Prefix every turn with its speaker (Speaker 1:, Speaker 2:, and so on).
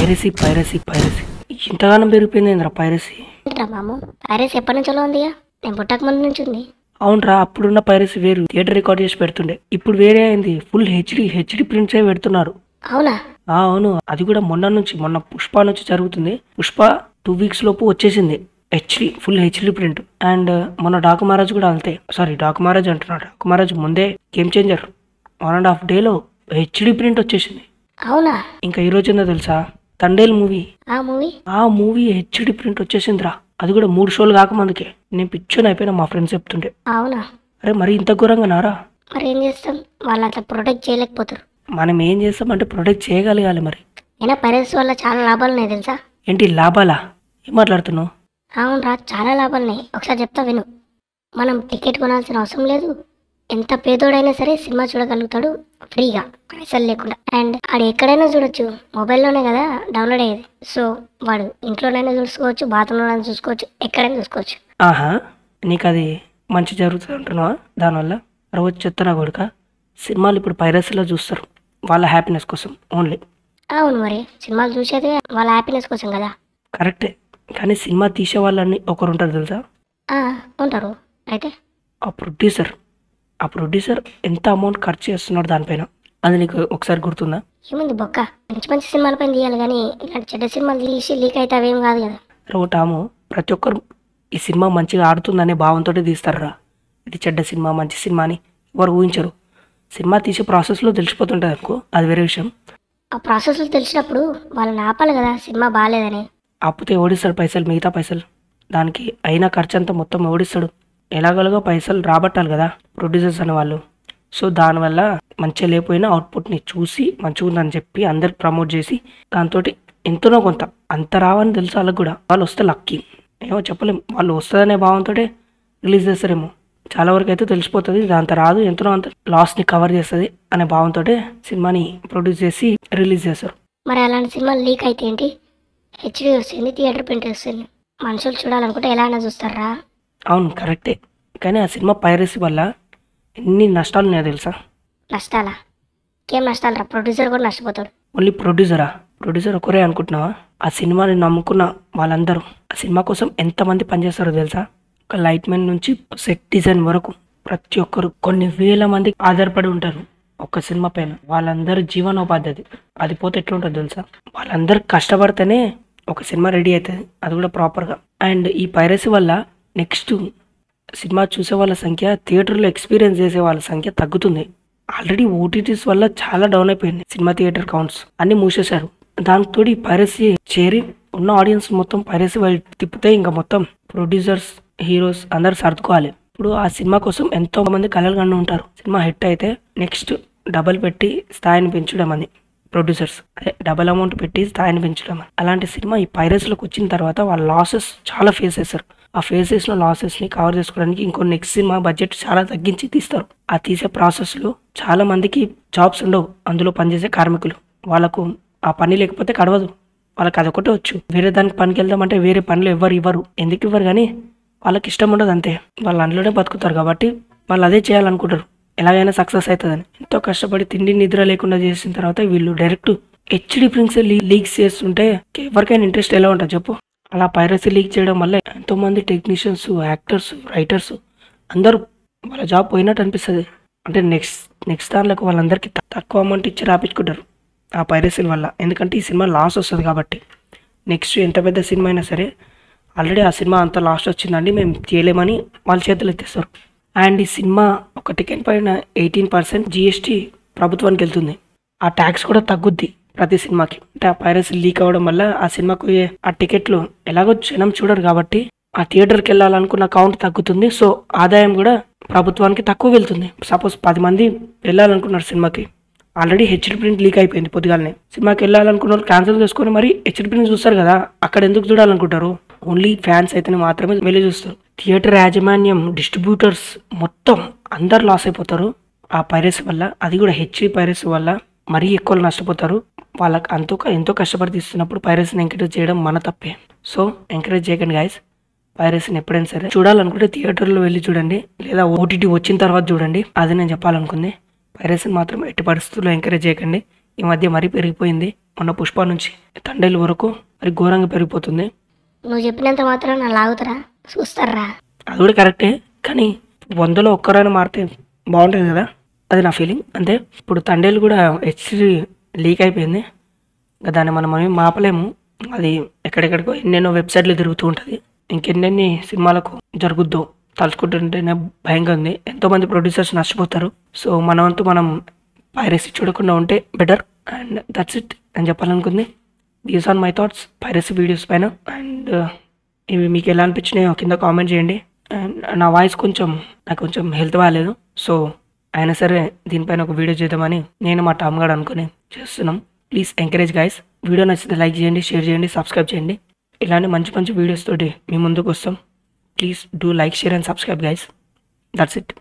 Speaker 1: Piracy piracy piracy ఇంతగానం పెరిగిపోయింది ఏంద్రా పైరసీ.
Speaker 2: ఏంట్రా మాము, పైరసీ ఎప్పటి నుంచో ఉందిగా? నేను పుట్టక ముందు నుంచి ఉంది.
Speaker 1: అవునరా, అప్పుడున్న పైరసీ వేరు, థియేటర్ రికార్డ్ చేసి పెడుతుండే. ఇప్పుడు వేరే అయింది, ఫుల్ హెచ్డి ప్రింట్సే పెడుతున్నారు.
Speaker 2: అవునా?
Speaker 1: అవును, అది కూడా మొన్న పుష్ప నుంచి జరుగుతుంది. పుష్ప 2 weeks లోపు వచ్చేసింది ఫుల్ హెచ్డి ప్రింట్. అండ్ మొన్న డాకు మహారాజ్ కూడా అంతే. సారీ, డాకు మహారాజ్ అంటున్నాడు, డాకు మహారాజ్ ముందే game changer 1.5 days HD print వచ్చేసింది.
Speaker 2: అవునా?
Speaker 1: ఇంకా ఈ రోజు ఏందో తెలుసా, తండేల్ మూవీ,
Speaker 2: ఆ
Speaker 1: మూవీ హెచ్డి ప్రింట్ వచ్చేసిందిరా. అది కూడా 3 shows కాకముందుకే. నేను పిచ్చోని అయిపోయినా, మా ఫ్రెండ్స్ చెప్తుండే.
Speaker 2: అవునా?
Speaker 1: అరే మరి ఇంత ఘోరంగా నారా?
Speaker 2: మరి ఏం చేస్తాం, వాళ్ళు అట్లా ప్రొటెక్ట్ చేయలేకపోతారు.
Speaker 1: మనం ఏం చేస్తామంటే ప్రొటెక్ట్ చేయగలగాలి. మరి
Speaker 2: అయినా పైరసీ వల్ల చాలా లాభాలు ఉన్నాయి తెలుసా?
Speaker 1: ఏంటి లాభాలా? ఏం మాట్లాడుతున్నావు?
Speaker 2: అవునరా, చాలా లాభాలున్నాయి. ఒకసారి చెప్తా విను. మనం టికెట్ కొనాల్సిన అవసరం లేదు. ఎంత పేదోడైనా సరే సినిమా చూడగలుగుతాడు ఫ్రీగా, పైసలు లేకుండా. అండ్ ఆడు ఎక్కడైనా చూడొచ్చు, మొబైల్లోనే కదా డౌన్లోడ్ అయ్యేది. సో వాడు ఇంట్లోనైనా చూసుకోవచ్చు, బాత్రూంలోనైనా చూసుకోవచ్చు, ఎక్కడైనా చూసుకోవచ్చు.
Speaker 1: ఆహా, నీకు అది మంచి జరుగుతుంది అంటున్నావా దానివల్ల? రోజు చెప్తున్నా కొడుక, సినిమాలు ఇప్పుడు పైరసీలో చూస్తారు వాళ్ళ హ్యాపీనెస్ కోసం ఓన్లీ.
Speaker 2: అవును, మరి సినిమాలు చూసేది వాళ్ళ హ్యాపీనెస్ కోసం కదా.
Speaker 1: కరెక్టే, కానీ సినిమా తీసే వాళ్ళని ఒకరు ఉంటారు తెలుసా?
Speaker 2: ఉంటారు. అయితే
Speaker 1: ఆ ప్రొడ్యూసర్ ఎంత అమౌంట్ ఖర్చు చేస్తున్నాడు దానిపైన, అది నీకు ఒకసారి గుర్తుందా?
Speaker 2: ఏముంది బొక్క, మంచి మంచి సినిమాల పైన తీయాలి కానీ ఇలాంటి చెడ్డ సినిమాలు తీసి లీక్ అయితే అవేం కాదు కదా.
Speaker 1: టాము, ప్రతి ఒక్కరు ఈ సినిమా మంచిగా ఆడుతుందనే భావంతో తీస్తారా. ఇది చెడ్డ సినిమా మంచి సినిమా అని ఎవరు ఊహించరు. సినిమా తీసే ప్రాసెస్లో తెలిసిపోతుంటుంది అనుకో, అది వేరే విషయం.
Speaker 2: ఆ ప్రాసెస్లో తెలిసినప్పుడు వాళ్ళని ఆపాలి కదా సినిమా బాగాలేదని.
Speaker 1: ఆపితే ఓడిస్తాడు పైసలు, మిగతా పైసలు దానికి అయినా ఖర్చు అంతా మొత్తం ఓడిస్తాడు. ఎలాగోలాగా పైసలు రాబట్టాలి కదా ప్రొడ్యూసర్స్ అనే వాళ్ళు. సో దానివల్ల మంచిగా లేకపోయినా అవుట్పుట్ని చూసి మంచిగా ఉందని చెప్పి అందరికి ప్రమోట్ చేసి దాంతో ఎంతనో కొంత అంత రావని తెలుసు వాళ్ళకి కూడా. వాళ్ళు వస్తే లక్కీ, ఏమో చెప్పలేము. వాళ్ళు వస్తుందనే భావంతో రిలీజ్ చేస్తారేమో. చాలా వరకు అయితే తెలిసిపోతుంది దాంతో రాదు, ఎంతనో అంత లాస్ని కవర్ చేస్తుంది అనే భావంతో సినిమాని ప్రొడ్యూస్ చేసి రిలీజ్ చేస్తారు.
Speaker 2: మరి అలాంటి సినిమాలు లీక్ అయితే ఏంటి, హెచ్డి వస్తుంది, థియేటర్ ప్రింట్ వస్తుంది, మనుషులు చూడాలనుకుంటే ఎలా అయినా చూస్తారా?
Speaker 1: అవును కరెక్టే, కానీ ఆ సినిమా పైరసీ వల్ల ఎన్ని నష్టాలు ఉన్నాయో తెలుసా?
Speaker 2: నష్టాలా? ఏం నష్టాలు రా? ప్రొడ్యూసర్ కూడా నష్టపోతాడు.
Speaker 1: ఓన్లీ ప్రొడ్యూసర్ ఒకరే అనుకుంటున్నావా? ఆ సినిమాని నమ్ముకున్న వాళ్ళందరూ ఆ సినిమా కోసం ఎంతమంది పనిచేస్తారో తెలుసా? ఒక లైట్ మ్యాన్ నుంచి సెట్ డిజైన్ వరకు ప్రతి ఒక్కరు కొన్ని వేల మంది ఆధారపడి ఉంటారు ఒక సినిమా పైన. వాళ్ళందరూ జీవనోపాధి అది పోతే ఎట్లుంటుంది తెలుసా? వాళ్ళందరూ కష్టపడితేనే ఒక సినిమా రెడీ అవుతుంది, అది కూడా ప్రాపర్గా. అండ్ ఈ పైరసీ వల్ల నెక్స్ట్ సినిమా చూసే వాళ్ళ సంఖ్య, థియేటర్లో ఎక్స్పీరియన్స్ చేసే వాళ్ళ సంఖ్య తగ్గుతుంది. ఆల్రెడీ ఓటీటీస్ వల్ల చాలా డౌన్ అయిపోయింది సినిమా థియేటర్ కౌంట్స్, అన్నీ మూసేశారు. దాంతో ఈ పైరసీ చేరి ఉన్న ఆడియన్స్ మొత్తం పైరసీ వైపు తిప్పితే ఇంకా మొత్తం ప్రొడ్యూసర్స్, హీరోస్ అందరు సర్దుకోవాలి. ఇప్పుడు ఆ సినిమా కోసం ఎంతో మంది కలలు కన్నా ఉంటారు. సినిమా హిట్ అయితే నెక్స్ట్ డబల్ పెట్టి స్థాయిని పెంచడం అని ప్రొడ్యూసర్స్, అదే డబల్ అమౌంట్ పెట్టి స్థాయిని పెంచడం. అలాంటి సినిమా ఈ పైరసీలోకి వచ్చిన తర్వాత వాళ్ళ లాసెస్ చాలా ఫేస్ చేస్తారు. ఆ ఫేసెస్లో లాసెస్ని కవర్ చేసుకోవడానికి ఇంకో నెక్స్ట్ సినిమా బడ్జెట్ చాలా తగ్గించి తీస్తారు. ఆ తీసే ప్రాసెస్లో చాలా మందికి జాబ్స్ ఉండవు, అందులో పనిచేసే కార్మికులు. వాళ్ళకు ఆ పని లేకపోతే గడవదు, వాళ్ళకి అదొకటే వచ్చు. వేరే దానికి పనికి వెళ్దామంటే వేరే పనులు ఇవ్వరు. ఎందుకు ఇవ్వరు కానీ వాళ్ళకి ఇష్టం ఉండదు అంతే. వాళ్ళు అందులోనే బతుకుతారు కాబట్టి వాళ్ళు అదే చేయాలనుకుంటారు, ఎలాగైనా సక్సెస్ అవుతుందని. ఎంతో కష్టపడి తిండి నిద్ర లేకుండా చేసిన తర్వాత వీళ్ళు డైరెక్ట్ హెచ్డి ప్రింట్స్ లీక్స్ చేస్తుంటే ఎవరికైనా ఇంట్రెస్ట్ ఎలా ఉంటుంది చెప్పు? అలా పైరసీ లీక్ చేయడం వల్ల ఎంతోమంది టెక్నీషియన్స్, యాక్టర్స్, రైటర్స్ అందరూ వాళ్ళ జాబ్ పోయినట్టు అనిపిస్తుంది. అంటే నెక్స్ట్ దానిలోకి వాళ్ళందరికీ తక్కువ అమౌంట్ ఇచ్చి రాపించుకుంటారు ఆ పైరసీల వల్ల. ఎందుకంటే ఈ సినిమా లాస్ వస్తుంది కాబట్టి. నెక్స్ట్ ఎంత పెద్ద సినిమా అయినా సరే ఆల్రెడీ ఆ సినిమా అంత లాస్ట్ వచ్చిందండి, మేము చేయలేమని వాళ్ళ చేతులు ఎత్తేస్తారు. అండ్ ఈ సినిమా ఒక టికెట్ పైన 18% GST ప్రభుత్వానికి వెళ్తుంది. ఆ ట్యాక్స్ కూడా తగ్గుద్ది ప్రతి సినిమాకి. అంటే ఆ పైరసీ లీక్ అవ్వడం వల్ల ఆ సినిమాకు ఆ టికెట్లు ఎలాగో జనం చూడరు కాబట్టి ఆ థియేటర్కి వెళ్ళాలనుకున్న కౌంట్ తగ్గుతుంది. సో ఆదాయం కూడా ప్రభుత్వానికి తక్కువ వెళ్తుంది. సపోజ్ 10 మంది వెళ్ళాలనుకున్నారు సినిమాకి, ఆల్రెడీ హెచ్డి ప్రింట్ లీక్ అయిపోయింది పొద్దుగాలనే. సినిమాకి వెళ్ళాలనుకున్న వాళ్ళు క్యాన్సిల్ చేసుకొని మరి హెచ్డి ప్రింట్ చూస్తారు కదా, అక్కడ ఎందుకు చూడాలనుకుంటారు? ఓన్లీ ఫ్యాన్స్ అయితే మాత్రమే వెళ్ళి చూస్తారు. థియేటర్ యాజమాన్యం, డిస్ట్రిబ్యూటర్స్ మొత్తం అందరు లాస్ అయిపోతారు ఆ పైరసీ వల్ల. అది కూడా హెచ్డి పైరసీ వల్ల మరీ ఎక్కువ నష్టపోతారు. వాళ్ళకి ఎంతో కష్టపడి తీస్తున్నప్పుడు పైరసీని ఎంకరేజ్ చేయడం మన తప్పే. సో ఎంకరేజ్ చేయకండి గైస్. పైరసీని ఎప్పుడైనా సరే చూడాలనుకుంటే థియేటర్లో వెళ్ళి చూడండి, లేదా ఓటీటీ వచ్చిన తర్వాత చూడండి. అది నేను చెప్పాలనుకుంది. పైరసీని మాత్రం ఎట్టి పరిస్థితుల్లో ఎంకరేజ్ చేయకండి. ఈ మధ్య మరీ పెరిగిపోయింది. మొన్న పుష్ప నుంచి తండేలు వరకు మరి ఘోరంగా పెరిగిపోతుంది.
Speaker 2: నువ్వు చెప్పినంత మాత్రం నా లాగుతారా, చూస్తారా?
Speaker 1: అది కూడా కరెక్టే, కానీ 100లో ఒక్కరైనా మారితే బాగుంటుంది కదా, అది నా ఫీలింగ్ అంతే. ఇప్పుడు తండేలు కూడా హెచ్డి లీక్ అయిపోయింది, ఇంకా దాన్ని మనం ఏమి ఆపలేము. అది ఎక్కడెక్కడికో ఎన్నెన్నో వెబ్సైట్లు తిరుగుతూ ఉంటుంది. ఇంకెన్నెన్ని సినిమాలకు జరుగుద్దో తలుచుకుంటుంటేనే భయంగా ఉంది. ఎంతోమంది ప్రొడ్యూసర్స్ నష్టపోతారు. సో మన వంతు మనం పైరసీ చూడకుండా ఉంటే బెటర్. అండ్ దట్స్ ఇట్ అని చెప్పాలనుకుంది. These are my thoughts piracy videos పైన. అండ్ ఇవి మీకు ఎలా అనిపించినాయో కింద కామెంట్ చేయండి. అండ్ నా వాయిస్ నాకు కొంచెం హెల్త్ బాగాలేదు, సో అయినా సరే దీనిపైన ఒక వీడియో చేద్దామని నేను మా టామ్ గార్డ్ అనుకుని చేస్తున్నాం. Please encourage guys. వీడియో నచ్చితే లైక్ చేయండి, షేర్ చేయండి, సబ్స్క్రైబ్ చేయండి. ఇలాంటి మంచి మంచి వీడియోస్ తోటి మీ ముందుకు వస్తాం. Please do like, share and subscribe guys. That's it.